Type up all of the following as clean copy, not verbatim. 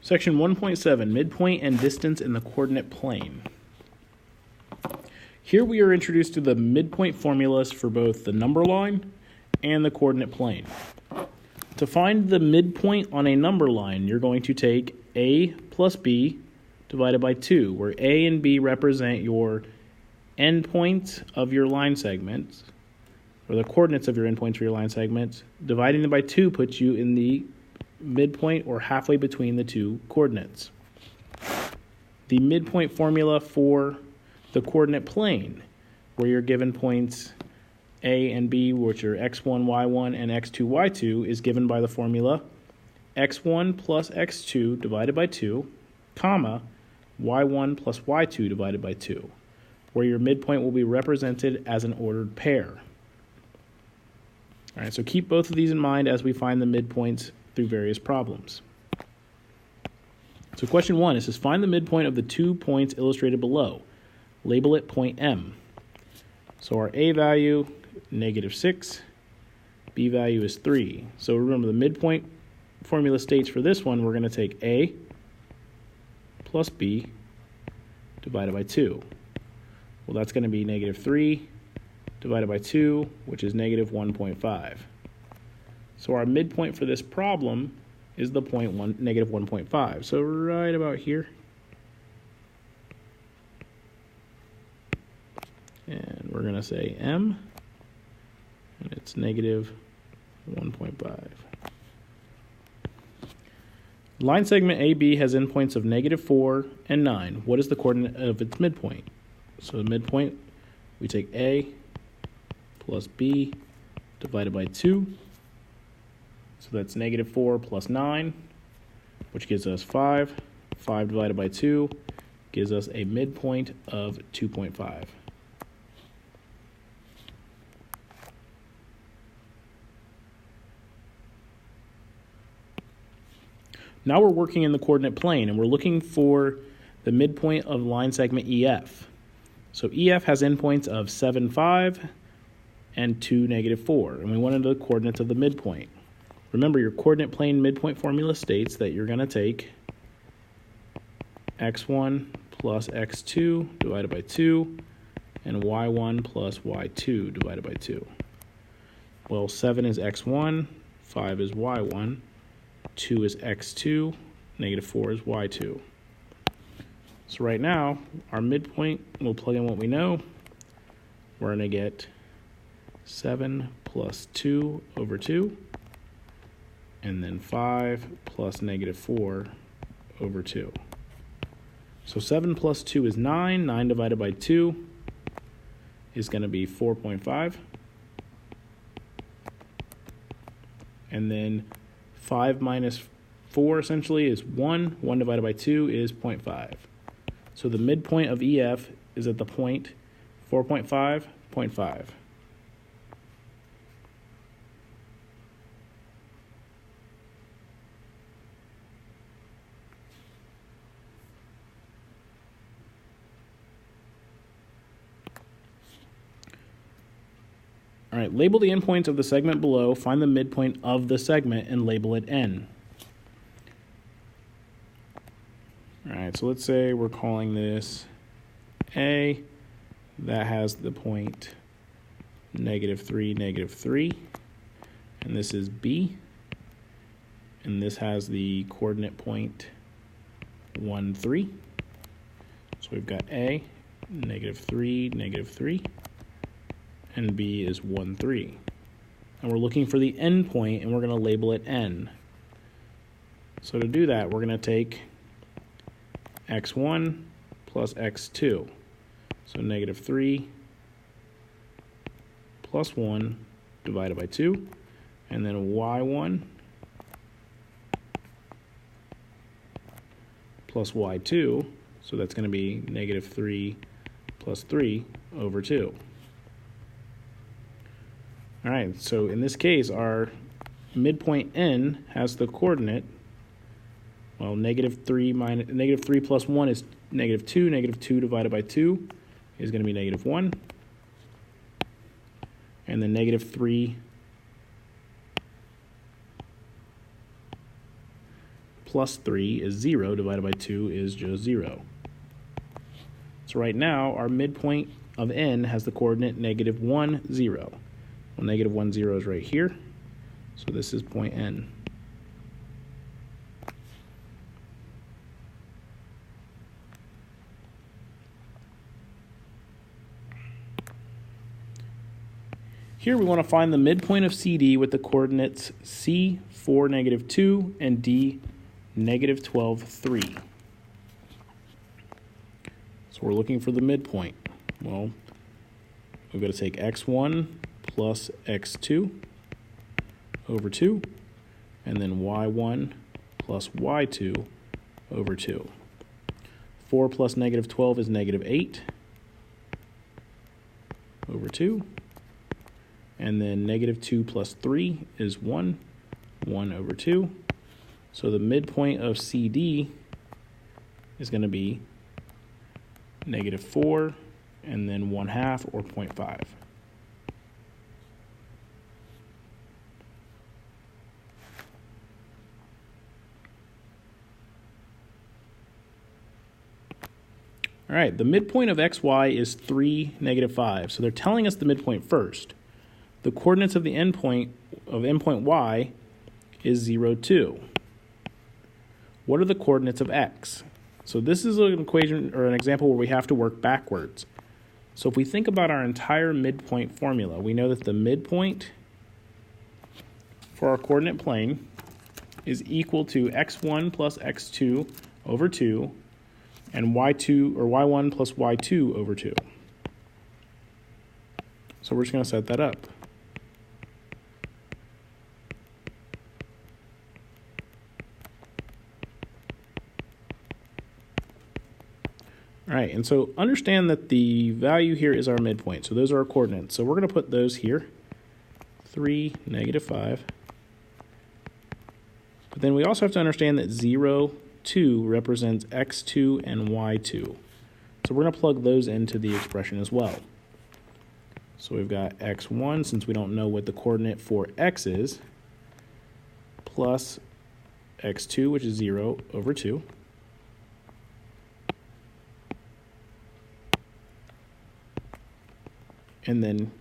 Section 1.7, midpoint and distance in the coordinate plane. Here we are introduced to the midpoint formulas for both the number line and the coordinate plane. To find the midpoint on a number line, you're going to take a plus b divided by 2, where a and b represent your endpoints of your line segment, or the coordinates of your endpoints for your line segment. Dividing them by 2 puts you in the midpoint or halfway between the two coordinates. The midpoint formula for the coordinate plane, where you're given points a and b, which are x1, y1, and x2, y2, is given by the formula x1 plus x2 divided by 2, comma, y1 plus y2 divided by 2, where your midpoint will be represented as an ordered pair. All right, so keep both of these in mind as we find the midpoints through various problems. So question 1, it says find the midpoint of the 2 points illustrated below. Label it point M. So our A value, -6, B value is 3. So remember the midpoint formula states for this one, we're going to take A plus B divided by 2. Well, that's going to be -3 divided by 2, which is -1.5. So our midpoint for this problem is the point -1.5. So right about here. And we're going to say M, and it's -1.5. Line segment AB has endpoints of -4 and 9. What is the coordinate of its midpoint? So the midpoint, we take A plus B divided by 2. So that's -4 plus 9, which gives us 5. 5 divided by 2 gives us a midpoint of 2.5. Now we're working in the coordinate plane, and we're looking for the midpoint of line segment EF. So EF has endpoints of 7, 5, and 2, -4, and we wanted the coordinates of the midpoint. Remember, your coordinate plane midpoint formula states that you're going to take x1 plus x2 divided by 2, and y1 plus y2 divided by 2. Well, 7 is x1, 5 is y1, 2 is x2, -4 is y2. So right now, our midpoint, we'll plug in what we know. We're going to get 7 plus 2 over 2, and then 5 plus -4 over 2. So 7 plus 2 is 9. 9 divided by 2 is going to be 4.5. And then 5 minus 4 essentially is 1. 1 divided by 2 is 0.5. So the midpoint of EF is at the point 4.5, 0.5. All right, label the endpoints of the segment below, find the midpoint of the segment, and label it N. All right, so let's say we're calling this A. That has the point -3, -3. And this is B. And this has the coordinate point 1, 3. So we've got A, -3, -3. And B is 1, 3. And we're looking for the endpoint, and we're going to label it N. So to do that, we're going to take x1 plus x2. So -3 plus 1 divided by 2. And then y1 plus y2. So that's going to be -3 plus 3 over 2. All right, so in this case, our midpoint N has the coordinate, well, -3 plus 1 is -2. -2 divided by 2 is going to be -1. And then -3 plus 3 is 0, divided by 2 is just 0. So right now, our midpoint of n has the coordinate negative 1, 0. Well, negative 1, 0 is right here, so this is point n. Here we want to find the midpoint of CD with the coordinates C, 4, negative 2, and D, negative 12, 3. So we're looking for the midpoint. Well, we've got to take x1 plus x2 over 2, and then y1 plus y2 over 2. 4 plus negative 12 is negative 8 over 2. And then negative 2 plus 3 is 1, 1 over 2. So the midpoint of CD is going to be negative 4 and then 1/2 or 0.5. All right, the midpoint of xy is 3, negative 5. So they're telling us the midpoint first. The coordinates of the endpoint y is 0, 2. What are the coordinates of x? So this is an equation or an example where we have to work backwards. So if we think about our entire midpoint formula, we know that the midpoint for our coordinate plane is equal to x1 plus x2 over 2 and y2 or y1 plus y2 over 2. So we're just going to set that up. All right, and so understand that the value here is our midpoint. So those are our coordinates. So we're going to put those here, 3, negative 5. But then we also have to understand that 0, 2 represents x2 and y2. So we're going to plug those into the expression as well. So we've got x1, since we don't know what the coordinate for x is, plus x2, which is 0 over 2. And then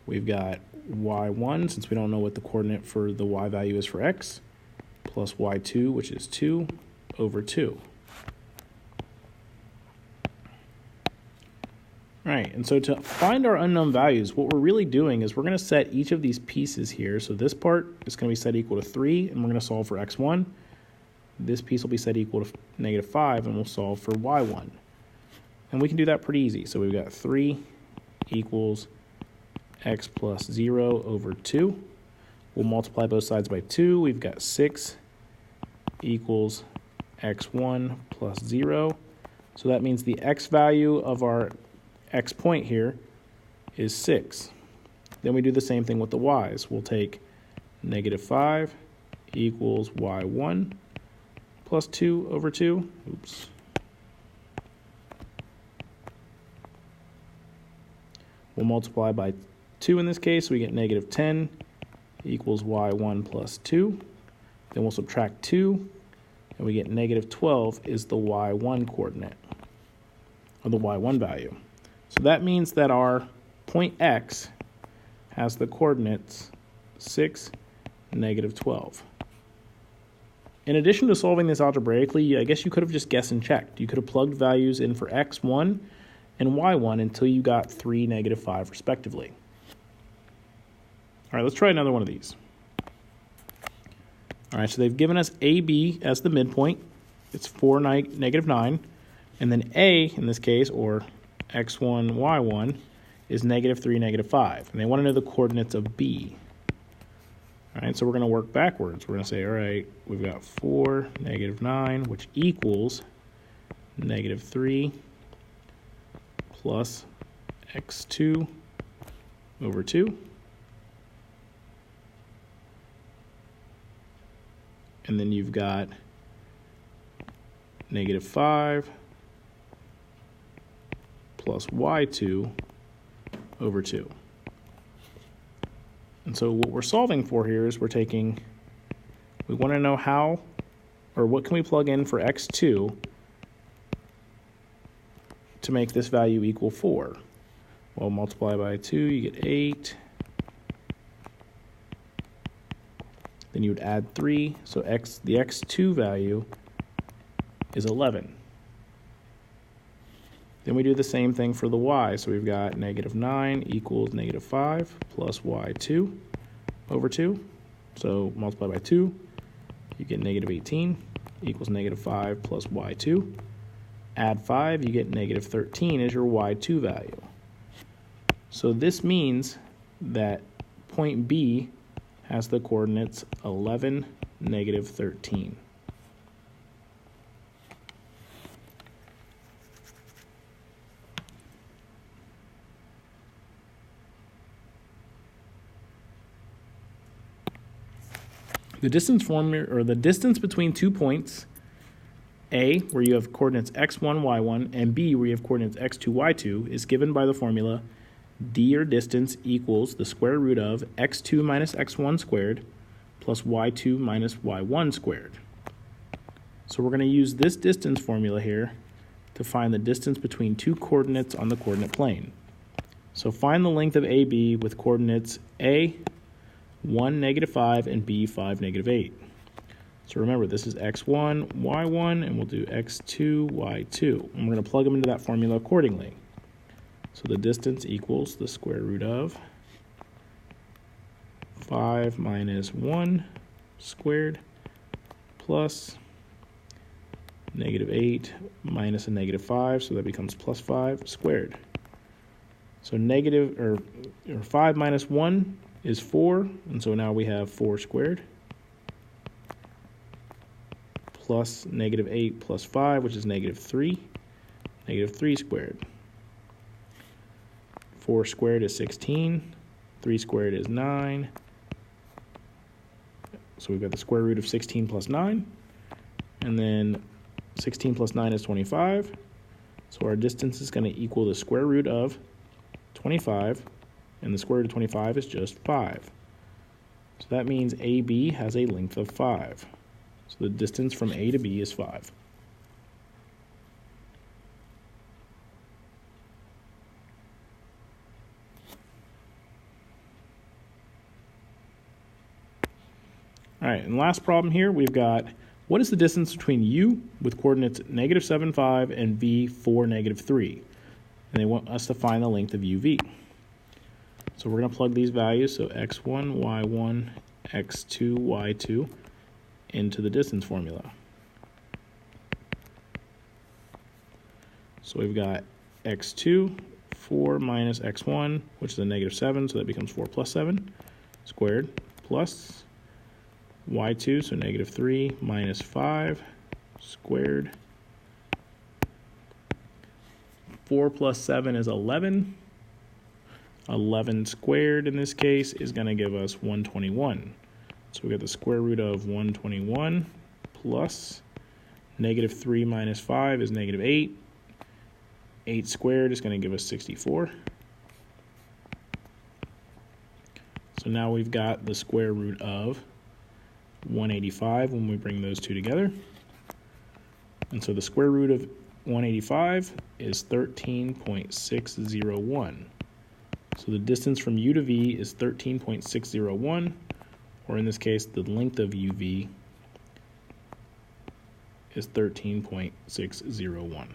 we've got y1, since we don't know what the coordinate for the y value is for x, plus y2, which is 2 over 2. All right, and so to find our unknown values, what we're really doing is we're going to set each of these pieces here. So this part is going to be set equal to 3, and we're going to solve for x1. This piece will be set equal to negative 5, and we'll solve for y1. And we can do that pretty easy. So we've got 3 equals x plus 0 over 2. We'll multiply both sides by 2. We've got 6 equals x1 plus 0. So that means the x value of our x point here is 6. Then we do the same thing with the y's. We'll take negative 5 equals y1 plus 2 over 2. Oops. We'll multiply by 2 in this case, so we get negative 10 equals y1 plus 2. Then we'll subtract 2, and we get negative 12 is the y1 coordinate, or the y1 value. So that means that our point x has the coordinates 6, negative 12. In addition to solving this algebraically, I guess you could have just guessed and checked. You could have plugged values in for x1 and y1 until you got 3, negative 5, respectively. All right, let's try another one of these. All right, so they've given us AB as the midpoint. It's 4, negative 9. And then A, in this case, or x1, y1, is negative 3, negative 5. And they want to know the coordinates of B. All right, so we're going to work backwards. We're going to say, all right, we've got 4, negative 9, which equals negative 3 plus x2 over 2. And then you've got negative 5 plus y2 over 2. And so what we're solving for here is we want to know or what can we plug in for x2 to make this value equal 4? Well, multiply by 2, you get 8. Then you would add 3, so the x2 value is 11. Then we do the same thing for the y, so we've got -9 equals -5 plus y2 over 2. So multiply by 2, you get -18 equals -5 plus y2. Add 5, you get -13 as your y2 value. So this means that point B has the coordinates 11, -13. The distance formula, or the distance between 2 points, A, where you have coordinates x1, y1, and B, where you have coordinates x2, y2, is given by the formula d, or distance, equals the square root of x2 minus x1 squared plus y2 minus y1 squared. So we're going to use this distance formula here to find the distance between two coordinates on the coordinate plane. So find the length of AB with coordinates A, 1, -5, and B, 5, -8. So remember, this is x1, y1, and we'll do x2, y2. And we're going to plug them into that formula accordingly. So the distance equals the square root of 5 minus 1 squared plus -8 minus a -5, so that becomes +5 squared. So 5 minus 1 is 4, and so now we have 4 squared plus -8 plus 5, which is -3, -3 squared. 4 squared is 16, 3 squared is 9, so we've got the square root of 16 plus 9, and then 16 plus 9 is 25, so our distance is going to equal the square root of 25, and the square root of 25 is just 5. So that means AB has a length of 5. So the distance from A to B is 5. All right, and last problem here, we've got, what is the distance between U with coordinates -7, 5 and V, 4, -3? And they want us to find the length of UV. So we're going to plug these values, so x1, y1, x2, y2, into the distance formula. So we've got x2, 4 minus x1, which is a -7, so that becomes 4 plus 7 squared, plus y2, so -3 minus 5 squared. 4 plus 7 is 11. 11 squared in this case is going to give us 121. So we got the square root of 121 plus -3 minus 5 is -8. 8 squared is going to give us 64. So now we've got the square root of 185 when we bring those two together. And so the square root of 185 is 13.601. So the distance from U to V is 13.601, or in this case, the length of UV is 13.601.